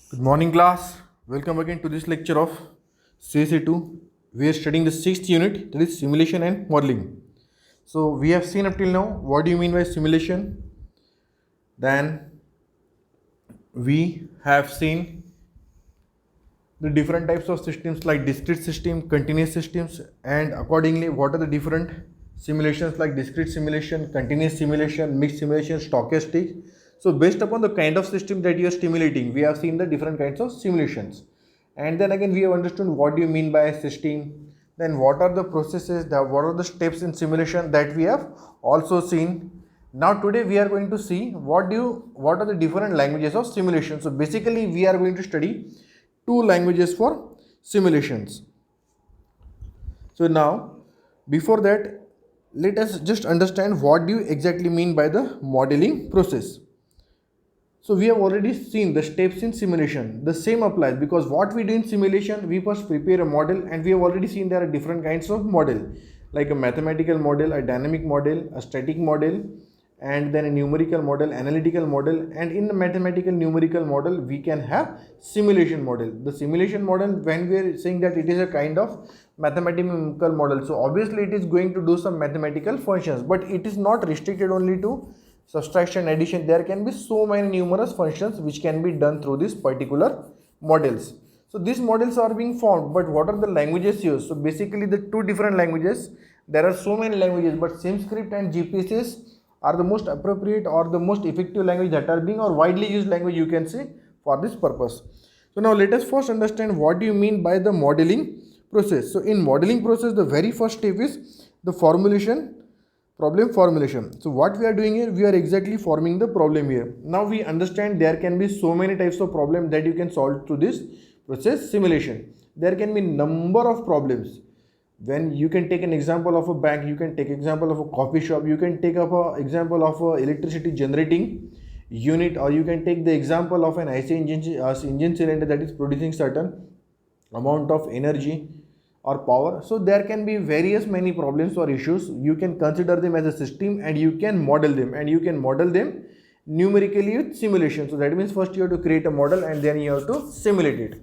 Good morning, class. Welcome again to this lecture of CSA2. We are studying the sixth unit, that is simulation and modeling. So, we have seen up till now what do you mean by simulation. Then, we have seen the different types of systems like discrete system, continuous systems, and accordingly, what are the different simulations like discrete simulation, continuous simulation, mixed simulation, stochastic. So, based upon the kind of system that you are stimulating, we have seen the different kinds of simulations. And then again, we have understood what do you mean by a system, then what are the processes, what are the steps in simulation that we have also seen. Now today we are going to see what are the different languages of simulation. So basically we are going to study two languages for simulations. So now before that, let us just understand what do you exactly mean by the modeling process. So we have already seen the steps in simulation. The same applies because what we do in simulation, we first prepare a model, and we have already seen there are different kinds of model, like a mathematical model, a dynamic model, a static model, and then a numerical model, analytical model. And in the mathematical numerical model, we can have simulation model. The simulation model, when we are saying that it is a kind of mathematical model, so obviously it is going to do some mathematical functions, but it is not restricted only to subtraction, addition. There can be so many numerous functions which can be done through these particular models. So these models are being formed, but what are the languages used? So basically the two different languages. There are so many languages, but SimScript and GPSS are the most appropriate or the most effective language that are being or widely used language, you can say, for this purpose. So now let us first understand what do you mean by the modeling process. So in modeling process, the very first step is the problem formulation. So what we are doing here, we are exactly forming the problem here. Now we understand there can be so many types of problem that you can solve through this process simulation. There can be number of problems. When you can take an example of a bank, you can take example of a coffee shop, you can take up a example of a electricity generating unit, or you can take the example of an IC engine cylinder that is producing certain amount of energy or power. So there can be various many problems or issues. You can consider them as a system and you can model them, and you can model them numerically with simulation. So that means first you have to create a model and then you have to simulate it.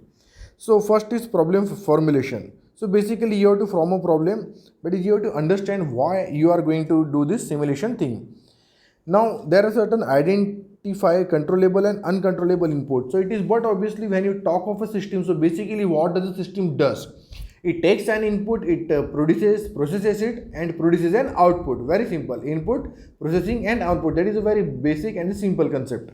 So first is problem formulation. So basically you have to form a problem, but you have to understand why you are going to do this simulation thing. Now there are certain identify controllable and uncontrollable input. So it is, but obviously when you talk of a system, so basically what does the system does? It takes an input, it processes it and produces an output. Very simple. Input, processing and output. That is a very basic and simple concept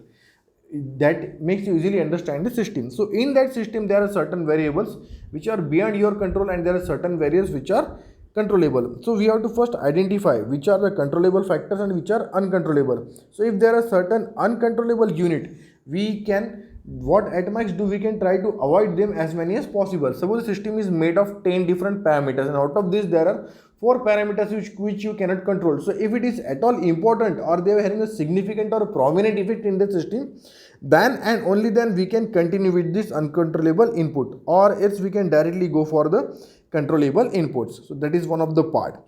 that makes you easily understand the system. So in that system there are certain variables which are beyond your control and there are certain variables which are controllable. So we have to first identify which are the controllable factors and which are uncontrollable. So if there are certain uncontrollable unit, we can, what at max do, we can try to avoid them as many as possible. Suppose the system is made of 10 different parameters and out of this there are 4 parameters which you cannot control. So if it is at all important or they are having a significant or a prominent effect in the system, then and only then we can continue with this uncontrollable input, or else we can directly go for the controllable inputs. So that is one of the part.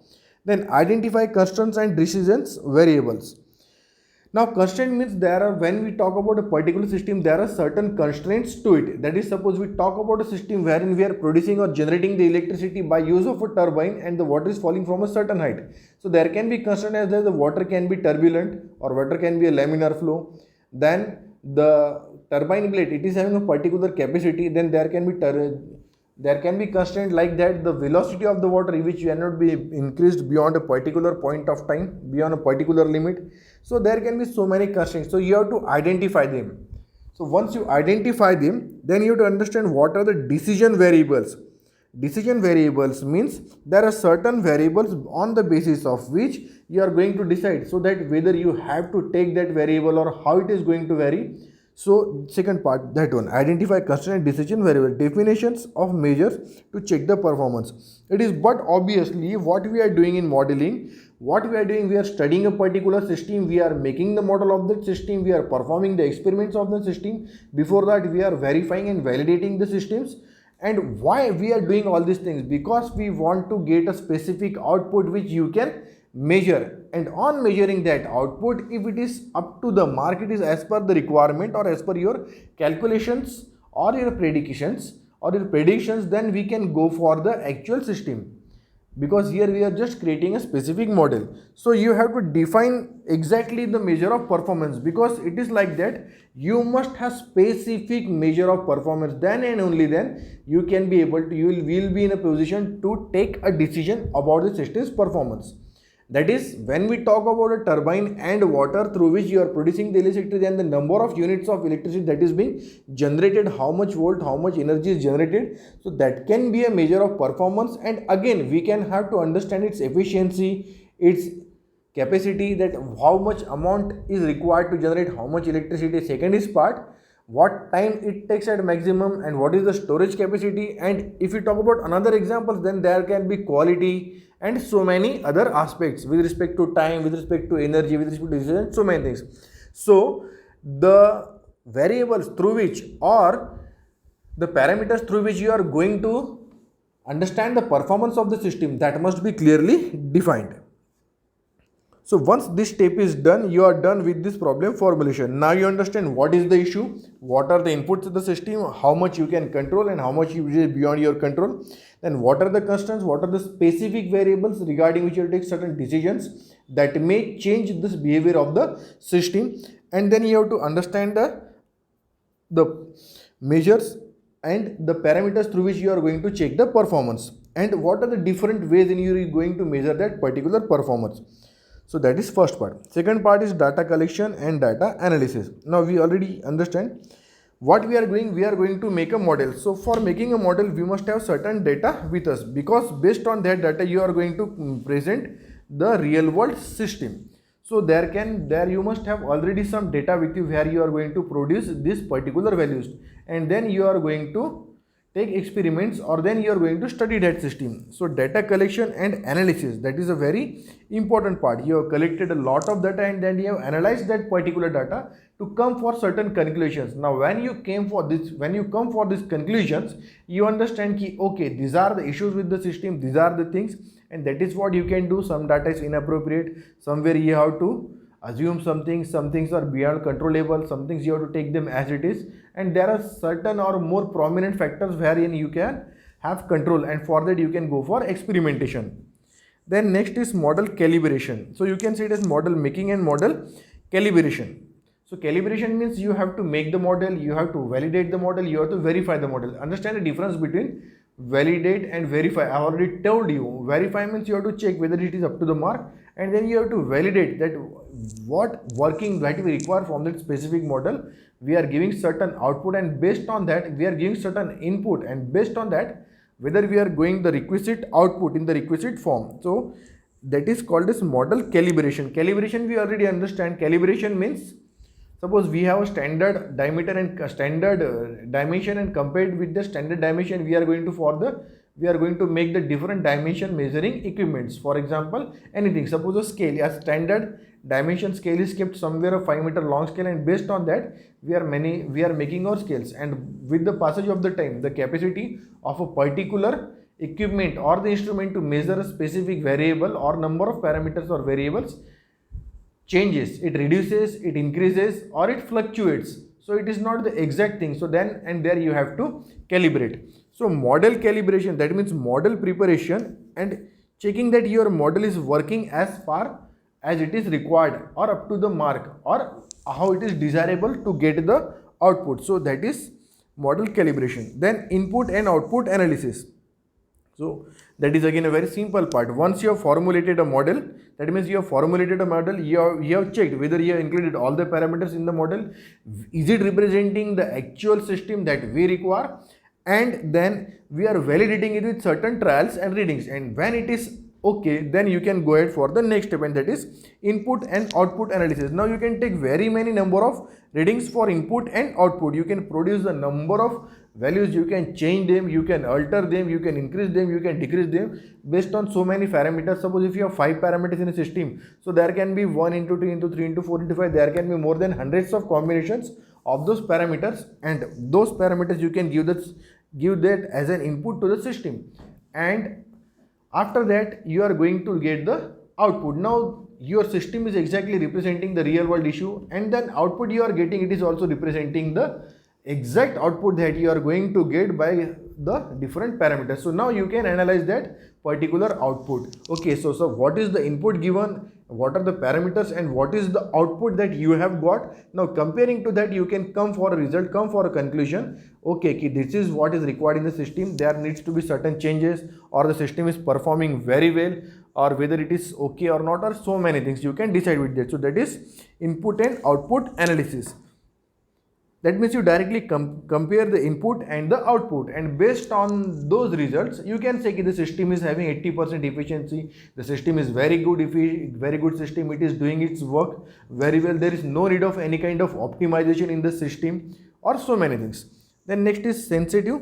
Then identify constraints and decisions variables. Now constraint means there are, when we talk about a particular system, there are certain constraints to it. That is, suppose we talk about a system wherein we are producing or generating the electricity by use of a turbine and the water is falling from a certain height. So there can be constraint as well. The water can be turbulent or water can be a laminar flow. Then the turbine blade, it is having a particular capacity. Then there can be constraint like that the velocity of the water which cannot be increased beyond a particular point of time, beyond a particular limit. So there can be so many constraints. So you have to identify them. So once you identify them, then you have to understand what are the decision variables. Decision variables means there are certain variables on the basis of which you are going to decide, so that whether you have to take that variable or how it is going to vary. So second part, that one, identify constraint decision variable, definitions of measures to check the performance. It is, but obviously what we are doing in modeling, what we are doing, we are studying a particular system, we are making the model of that system, we are performing the experiments of the system. Before that we are verifying and validating the systems. And why we are doing all these things? Because we want to get a specific output which you can measure, and on measuring that output, if it is up to the mark, it is as per the requirement or as per your calculations or your predictions, then we can go for the actual system, because here we are just creating a specific model. So you have to define exactly the measure of performance, because it is like that you must have specific measure of performance, then and only then you can be able to, will be in a position to take a decision about the system's performance. That is, when we talk about a turbine and water through which you are producing the electricity, then the number of units of electricity that is being generated, how much volt, how much energy is generated. So that can be a measure of performance. And again, we can have to understand its efficiency, its capacity, that how much amount is required to generate how much electricity. Second is part, what time it takes at maximum, and what is the storage capacity. And if you talk about another examples, then there can be quality and so many other aspects with respect to time, with respect to energy, with respect to decision, so many things. So the variables through which, or the parameters through which you are going to understand the performance of the system, that must be clearly defined. So once this step is done, you are done with this problem formulation. Now you understand what is the issue, what are the inputs of the system, how much you can control and how much is beyond your control. Then what are the constants, what are the specific variables regarding which you will take certain decisions that may change this behavior of the system. And then you have to understand the measures and the parameters through which you are going to check the performance, and what are the different ways in you are going to measure that particular performance. So that is first part. Second part is data collection and data analysis. Now we already understand what we are doing. We are going to make a model. So for making a model, we must have certain data with us, because based on that data you are going to present the real world system. So there you must have already some data with you where you are going to produce this particular values, and then you are going to take experiments, or then you are going to study that system. So data collection and analysis, that is a very important part. You have collected a lot of data and then you have analyzed that particular data to come for certain conclusions. Now when you come for these conclusions, you understand ki, okay, these are the issues with the system, these are the things, and that is what you can do. Some data is inappropriate, somewhere you have to assume something, some things are beyond controllable, some things you have to take them as it is, and there are certain or more prominent factors wherein you can have control, and for that you can go for experimentation. Then next is model calibration. So you can see it as model making and model calibration. So calibration means you have to make the model, you have to validate the model, you have to verify the model. Understand the difference between validate and verify. I have already told you, verify means you have to check whether it is up to the mark, and then you have to validate that what working that we require from that specific model. We are giving certain output, and based on that we are giving certain input, and based on that whether we are going the requisite output in the requisite form. So that is called as model calibration. Calibration we already understand. Calibration means, suppose we have a standard diameter and standard dimension, and compared with the standard dimension we are going to make the different dimension measuring equipments. For example, anything, suppose a scale, a standard dimension scale is kept somewhere a 5 meter long scale, and based on that we are making our scales, and with the passage of the time the capacity of a particular equipment or the instrument to measure a specific variable or number of parameters or variables changes. It reduces, it increases, or it fluctuates. So it is not the exact thing. So then and there you have to calibrate. So model calibration, that means model preparation and checking that your model is working as far as it is required or up to the mark, or how it is desirable to get the output. So that is model calibration. Then input and output analysis. So that is again a very simple part. Once you have formulated a model, that means you have formulated a model, you have checked whether you have included all the parameters in the model. Is it representing the actual system that we require? And then we are validating it with certain trials and readings. And when it is okay, then you can go ahead for the next step, and that is input and output analysis. Now you can take very many number of readings for input and output. You can produce the number of values, you can change them, you can alter them, you can increase them, you can decrease them based on so many parameters. Suppose if you have 5 parameters in a system, so there can be 1 into 2 into 3 into 4 into 5, there can be more than hundreds of combinations of those parameters, and those parameters you can give that as an input to the system, and after that you are going to get the output. Now your system is exactly representing the real world issue, and then output you are getting, it is also representing the exact output that you are going to get by the different parameters. So now you can analyze that particular output. Okay, so what is the input given, what are the parameters, and what is the output that you have got. Now comparing to that, you can come for a result, come for a conclusion. Okay, this is what is required in the system. There needs to be certain changes, or the system is performing very well, or whether it is okay or not, or so many things you can decide with that. So that is input and output analysis. That means you directly compare the input and the output, and based on those results you can say that the system is having 80% efficiency, the system is very good, very good system, it is doing its work very well, there is no need of any kind of optimization in the system, or so many things. Then next is sensitive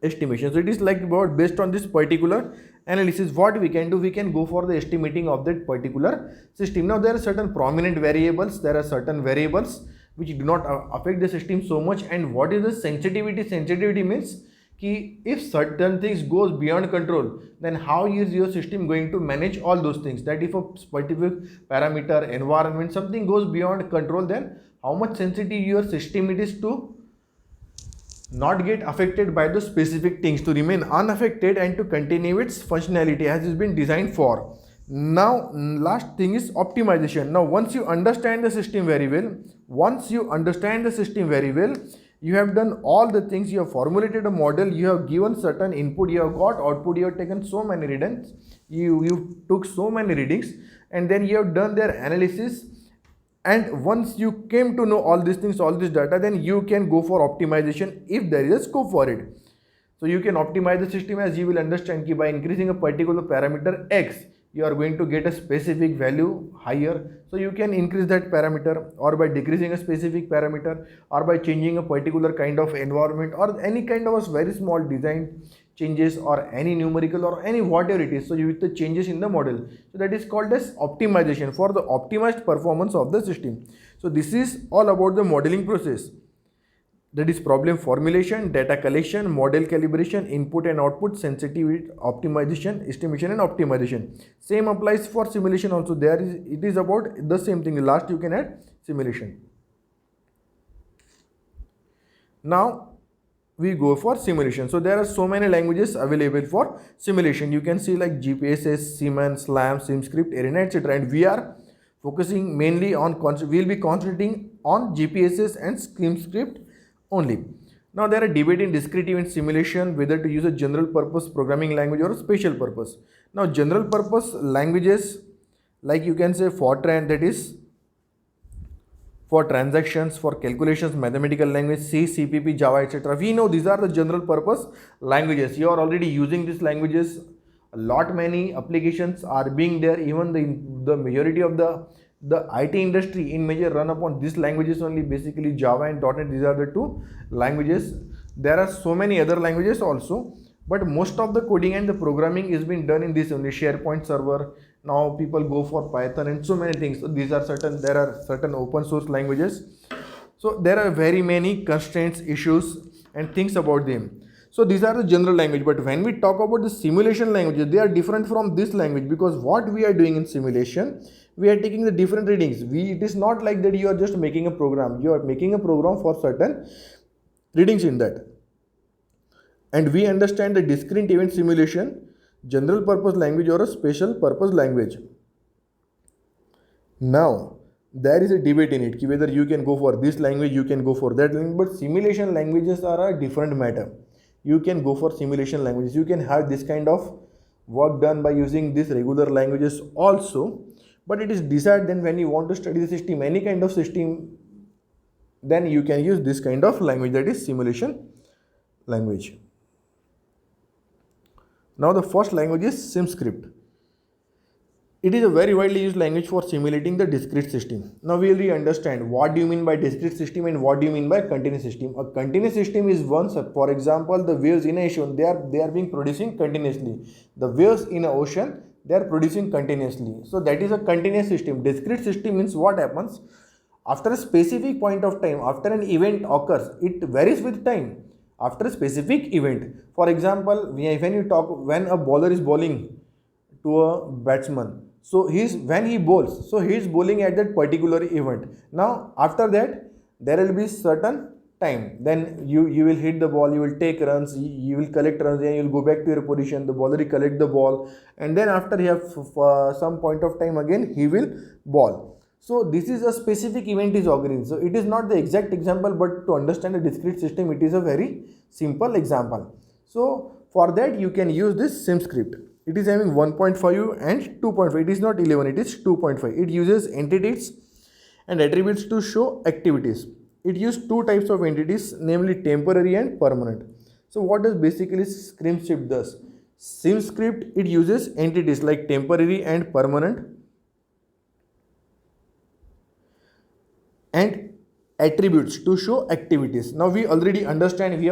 estimation. So it is like about based on this particular analysis, what we can do, we can go for the estimating of that particular system. Now there are certain prominent variables, there are certain variables which do not affect the system so much. And what is the sensitivity? Sensitivity means कि if certain things goes beyond control, then how is your system going to manage all those things? That if a specific parameter, environment, something goes beyond control, then how much sensitive your system it is to not get affected by the specific things, to remain unaffected and to continue its functionality as it's been designed for. Now last thing is optimization. Now once you understand the system very well, you have done all the things, you have formulated a model, you have given certain input, you have got output, you have taken so many readings, you took so many readings, and then you have done their analysis. And once you came to know all these things, all this data, then you can go for optimization if there is a scope for it. So you can optimize the system, as you will understand that by increasing a particular parameter X, you are going to get a specific value higher. So you can increase that parameter, or by decreasing a specific parameter, or by changing a particular kind of environment, or any kind of a very small design changes, or any numerical, or any whatever it is. So you with the changes in the model. So that is called as optimization, for the optimized performance of the system. So this is all about the modeling process. That is problem formulation, data collection, model calibration, input and output, sensitivity, optimization, estimation and optimization. Same applies for simulation also. It is about the same thing. Last you can add simulation. Now we go for simulation. So there are so many languages available for simulation. You can see like GPSS, Siemens, SLAM, SimScript, Arena, etc. And we are focusing mainly on, we'll be concentrating on GPSS and SimScript only. Now there are debate in discrete event simulation whether to use a general purpose programming language or a special purpose. Now general purpose languages, like you can say Fortran, that is for transactions, for calculations, mathematical language, C, CPP, Java, etc. We know these are the general purpose languages. You are already using these languages. A lot many applications are being there. Even the majority of the IT industry in major run upon these languages only, basically Java and .NET. These are the two languages. There are so many other languages also, but most of the coding and the programming is being done in this only. SharePoint server. Now people go for Python and so many things. So these are there are certain open source languages. So there are very many constraints, issues and things about them. So these are the general language, but when we talk about the simulation languages, they are different from this language, because what we are doing in simulation, we are taking the different readings. It is not like that you are just making a program. You are making a program for certain readings in that. And we understand the discrete event simulation, general purpose language or a special purpose language. Now there is a debate in it whether you can go for this language, you can go for that language, but simulation languages are a different matter. You can go for simulation languages. You can have this kind of work done by using these regular languages also, but it is desired then when you want to study the system, any kind of system, then you can use this kind of language, that is simulation language. Now the first language is SimScript. It is a very widely used language for simulating the discrete system. Now we will understand what do you mean by discrete system and what do you mean by continuous system. A continuous system is one, for example, the waves in an ocean, they are being producing continuously. The waves in an ocean, they are producing continuously. So that is a continuous system. Discrete system means what happens after a specific point of time, after an event occurs, it varies with time. After a specific event, for example, when a bowler is bowling to a batsman, so when he bowls, so he is bowling at that particular event. Now after that there will be certain time. Then you will hit the ball, you will take runs, you will collect runs, then you will go back to your position, the bowler will collect the ball, and then after he have some point of time again he will ball. So this is a specific event is occurring. So it is not the exact example, but to understand a discrete system it is a very simple example. So for that you can use this sim script. It is having 1.5 and 2.5. It is not 11, it is 2.5. It uses entities and attributes to show activities. It uses two types of entities, namely temporary and permanent. So what does basically sim script does? Sim script, it uses entities like temporary and permanent and attributes to show activities. Now we already understand, we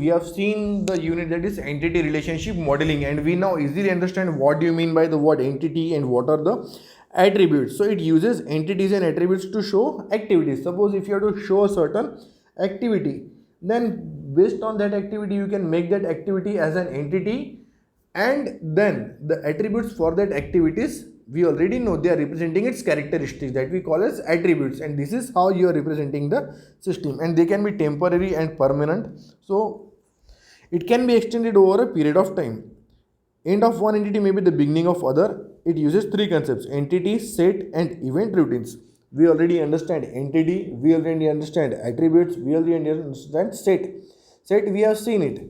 have seen the unit that is entity relationship modeling, and we now easily understand what do you mean by the word entity and what are the attributes. So it uses entities and attributes to show activities. Suppose if you have to show a certain activity, then based on that activity you can make that activity as an entity, and then the attributes for that activities we already know they are representing its characteristics that we call as attributes, and this is how you are representing the system, and they can be temporary and permanent. So it can be extended over a period of time. End of one entity may be the beginning of other. It uses three concepts: entity, set, and event routines. We already understand entity, we already understand attributes, we already understand set. Set, we have seen it.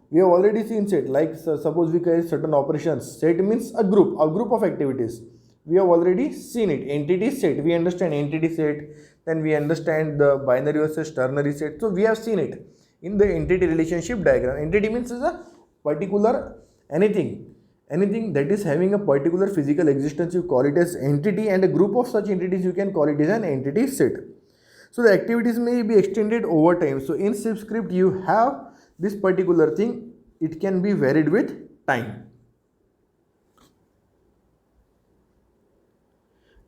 We have already seen set. Like suppose we create certain operations. Set means a group of activities. We have already seen it. Entity set, we understand entity set. Then we understand the binary versus ternary set. So we have seen it in the entity relationship diagram. Entity means is a particular anything that is having a particular physical existence, you call it as entity, and a group of such entities you can call it as an entity set. So the activities may be extended over time. So in sim script you have this particular thing, it can be varied with time.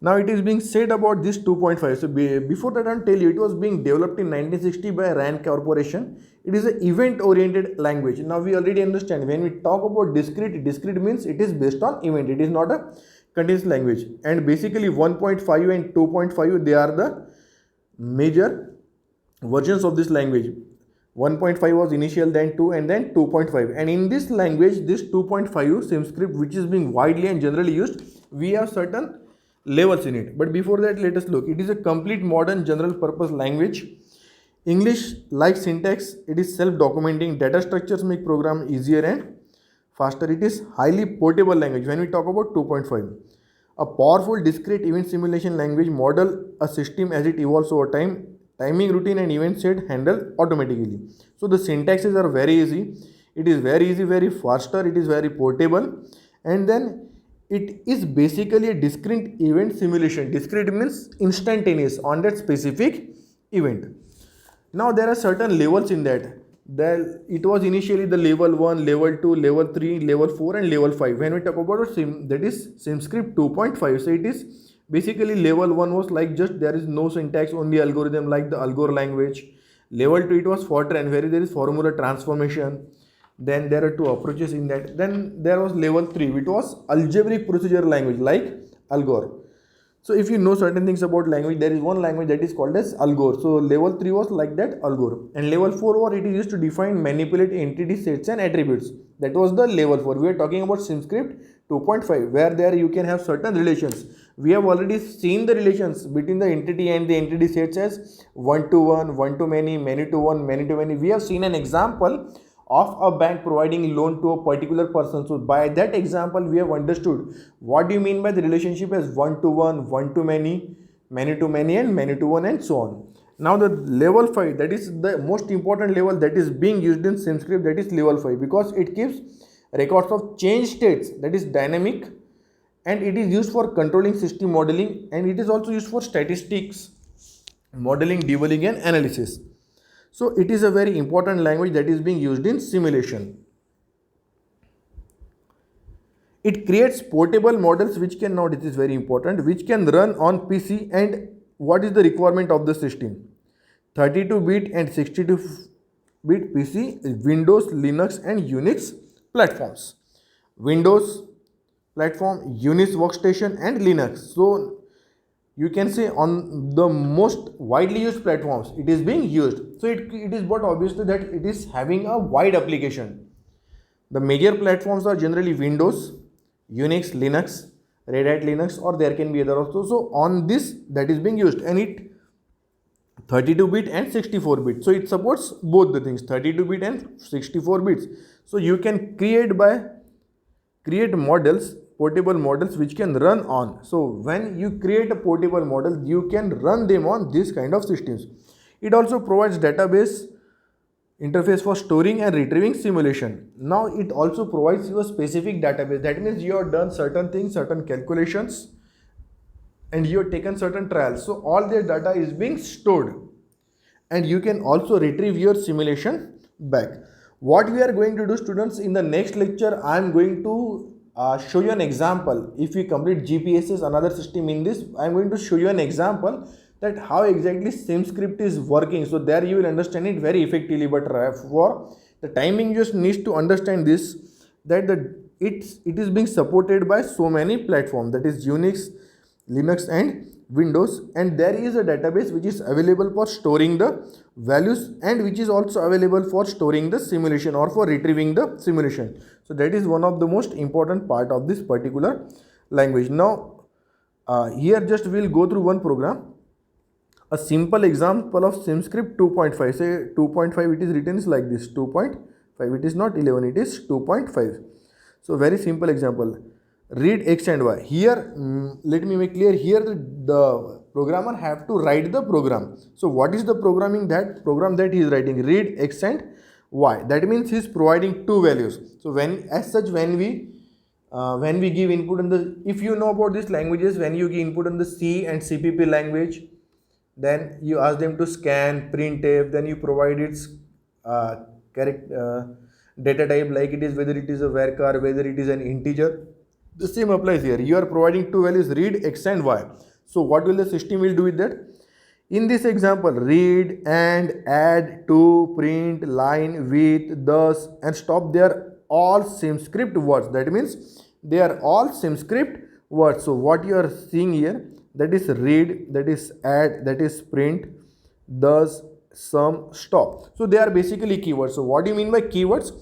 Now it is being said about this 2.5. So before that I'll tell you, it was being developed in 1960 by Rand Corporation. It is an event oriented language. Now we already understand when we talk about discrete means it is based on event. It is not a continuous language. And basically 1.5 and 2.5 they are the major versions of this language. 1.5 was initial, then 2, and then 2.5. And in this language, this 2.5 sim script, which is being widely and generally used, we have certain levels in it. But before that, let us look. It is a complete modern general purpose language. English like syntax, it is self-documenting. Data structures make program easier and faster. It is highly portable language when we talk about 2.5. A powerful discrete event simulation language model a system as it evolves over time. Timing, routine, and event set handled automatically. So the syntaxes are very easy. It is very easy, very faster. It is very portable, and then it is basically a discrete event simulation. Discrete means instantaneous on that specific event. Now there are certain levels in that. It was initially the level 1, level 2, level 3, level 4, and level 5. When we talk about that is SimScript 2.5. So it is basically level 1 was like just there is no syntax, only algorithm like the Algor language. Level 2 it was Fortran where there is formula transformation. Then there are two approaches in that. Then there was level 3 which was algebraic procedure language like Algor. So if you know certain things about language, there is one language that is called as Algor. So level 3 was like that Algor. And level 4 was it is used to define, manipulate entity sets and attributes. That was the level 4. We are talking about SimScript 2.5 where there you can have certain relations. We have already seen the relations between the entity and the entity sets as one to one, one to many, many to one, many to many. We have seen an example of a bank providing loan to a particular person. So by that example we have understood what do you mean by the relationship as one to many, many to many, and many to one, and so on. Now the level 5, that is the most important level that is being used in SimScript, that is level 5, because it keeps records of change states, that is dynamic, and it is used for controlling system modeling, and it is also used for statistics modeling, debugging, and analysis. So it is a very important language that is being used in simulation. It creates portable models which can, now this is very important, which can run on PC. And what is the requirement of the system? 32-bit and 62-bit PC, Windows, Linux, and Unix platforms. Windows platform, Unix workstation, and Linux. So you can say on the most widely used platforms it is being used. So it is but obviously that it is having a wide application. The major platforms are generally Windows, Unix, Linux, Red Hat Linux, or there can be other also. So on this that is being used, and it 32-bit and 64-bit. So it supports both the things, 32-bit and 64 bits. So you can create models, portable models which can run on. So when you create a portable model, you can run them on this kind of systems. It also provides database interface for storing and retrieving simulation. Now it also provides you a specific database. That means you have done certain things, certain calculations, and you have taken certain trials. So all their data is being stored, and you can also retrieve your simulation back. What we are going to do, students, in the next lecture, I am going to show you an example. If we complete GPSs, another system in this, I am going to show you an example that how exactly SimScript is working. So there you will understand it very effectively. But for the timing, you just need to understand this, that it is being supported by so many platforms, that is Unix, Linux and Windows, and there is a database which is available for storing the values and which is also available for storing the simulation or for retrieving the simulation. So that is one of the most important part of this particular language. Now here just we will go through one program, a simple example of SimScript 2.5. Say 2.5, it is written is like this, 2.5, it is not 11, it is 2.5. So very simple example. Read X and Y. Here let me make clear, here the programmer have to write the program. So what is the program that he is writing? Read X and Y. That means he is providing two values. So when we give input on the, if you know about these languages, when you give input on the C and CPP language, then you ask them to scan, printf, then you provide its data type, like it is whether it is a varchar, whether it is an integer. The same applies here. You are providing two values, read X and Y. So what will the system will do with that? In this example, read and add to, print, line, with, thus and stop, they are all SimScript words. That means they are all SimScript words. So what you are seeing here, that is read, that is add, that is print, thus, sum, stop. So they are basically keywords. So what do you mean by keywords?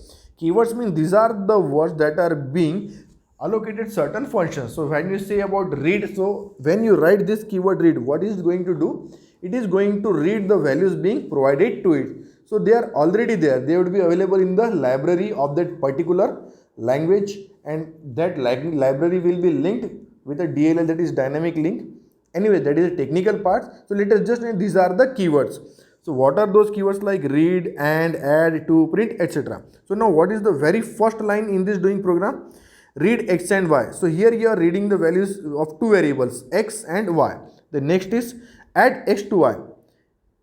Keywords mean these are the words that are being allocated certain functions. So when you say about read, so when you write this keyword read, what is going to do? It is going to read the values being provided to it. So they are already there. They would be available in the library of that particular language, and that library will be linked with a DLL, that is dynamic link. Anyway, that is a technical part. So let us just name these are the keywords. So what are those keywords? Like read and add to, print, etc. So now what is the very first line in this doing program? Read X and Y. So here you are reading the values of two variables, X and Y. The next is add X to Y,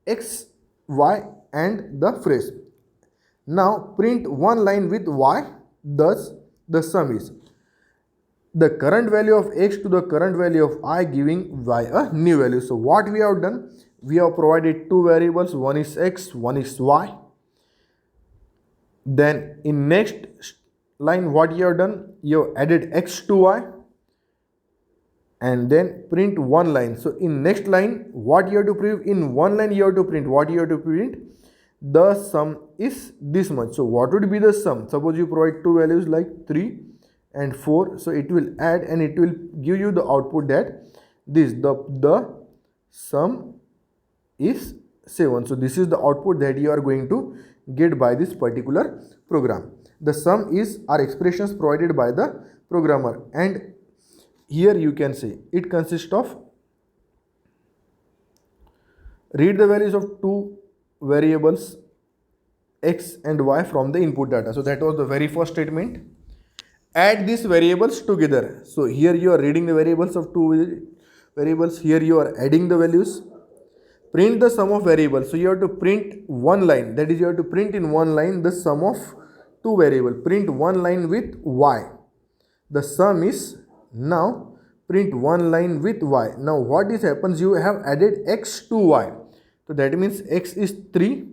X, Y and the phrase. Now print one line with Y, thus the sum is the current value of X to the current value of I, giving Y a new value. So what we have done? We have provided two variables, one is X, one is Y. Then in next line, what you have done? You have added X to Y and then print one line. So in next line, what you have to print? In one line you have to print, what you have to print? The sum is this much. So what would be the sum? Suppose you provide two values like 3 and 4. So it will add and it will give you the output that this, the sum is 7. So this is the output that you are going to get by this particular program. The sum is our expressions provided by the programmer, and here you can say it consists of read the values of two variables X and Y from the input data. So that was the very first statement. Add these variables together. So here you are reading the variables of two variables, here you are adding the values. Print the sum of variables. So you have to print one line, that is you have to print in one line the sum of two variables. Print one line with Y. The sum is, now print one line with Y. Now what is happens? You have added X to Y. So that means X is 3,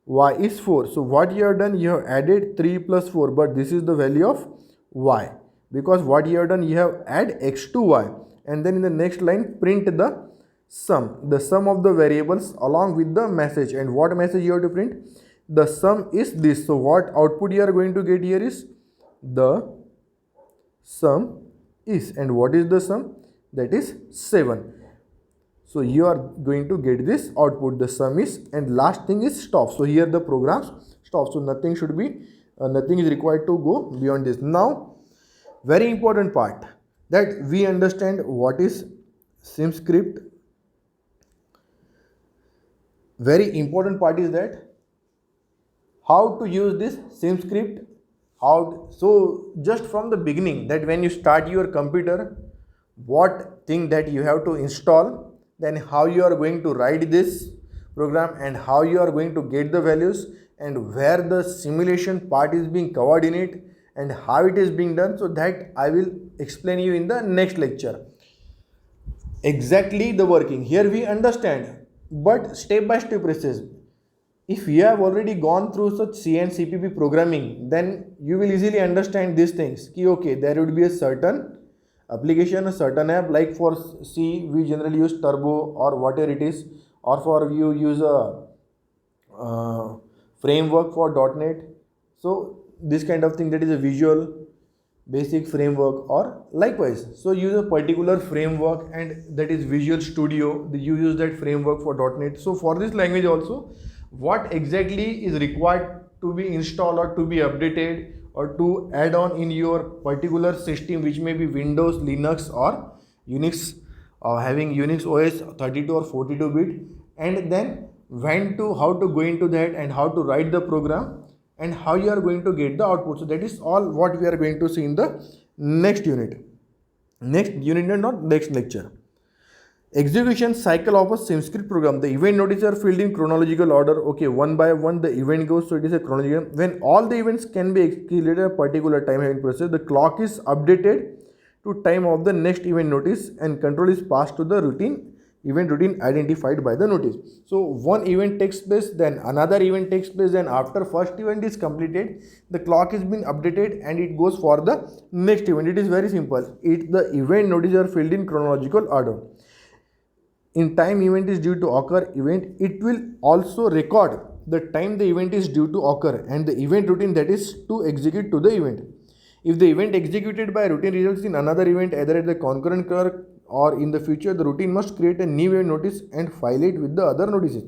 Y is 4. So what you have done? You have added 3 plus 4, but this is the value of Y, because what you have done? You have add X to Y, and then in the next line print the sum, the sum of the variables along with the message. And what message you have to print? The sum is this. So what output you are going to get here is the sum is, and what is the sum? That is 7. So you are going to get this output, the sum is, and last thing is stop. So here the program stops. So nothing should be, nothing is required to go beyond this. Now, very important part, that we understand what is sim script. Very important part is that how to use this sim script. So just from the beginning, that when you start your computer, what thing that you have to install, then how you are going to write this program, and how you are going to get the values, and where the simulation part is being covered in it, and how it is being done. So that I will explain you in the next lecture. Exactly the working. Here we understand, but step by step process. If you have already gone through such C and CPP programming, then you will easily understand these things. Ki okay, there would be a certain application, a certain app, like for C we generally use Turbo or whatever it is, or for you use a framework for .NET. So this kind of thing, that is a Visual Basic framework, or likewise. So use a particular framework, and that is Visual Studio. You use that framework for .NET. So for this language also, what exactly is required to be installed or to be updated or to add on in your particular system, which may be Windows, Linux or Unix, having Unix OS 32 or 42 bit, and then how to go into that, and how to write the program, and how you are going to get the output. So that is all what we are going to see in the next unit. Next unit and not next lecture. Execution cycle of a SimScript program. The event notices are filled in chronological order. Okay, one by one the event goes, so it is a chronological. When all the events can be executed at a particular time having process, the clock is updated to time of the next event notice, and control is passed to the event routine identified by the notice. So one event takes place, then another event takes place, and after first event is completed, the clock has been updated and it goes for the next event. It is very simple. The event notices are filled in chronological order. In time event is due to occur event, it will also record the time the event is due to occur, and the event routine that is to execute to the event. If the event executed by routine results in another event, either at the concurrent clock or in the future, the routine must create a new event notice and file it with the other notices.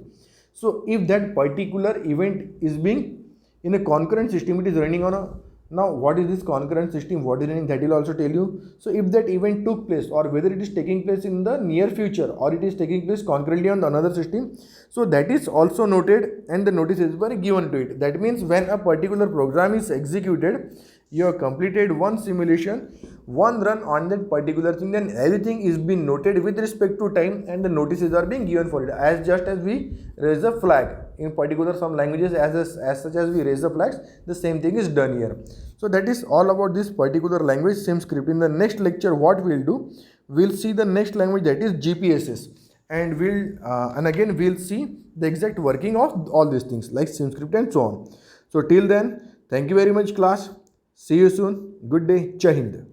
So if that particular event is being in a concurrent system, it is running on a, now what is this concurrent system, what is running, that will also tell you. So if that event took place, or whether it is taking place in the near future, or it is taking place concurrently on another system, so that is also noted, and the notices were given to it. That means when a particular program is executed, you have completed one simulation, one run on that particular thing, then everything is being noted with respect to time, and the notices are being given for it. As just as we raise a flag in particular some languages, as such as we raise the flags, the same thing is done here. So that is all about this particular language, SimScript. In the next lecture, what we'll do, we'll see the next language, that is GPSS, and again we'll see the exact working of all these things like SimScript and so on. So till then, thank you very much class. See you soon. Good day. Jai Hind.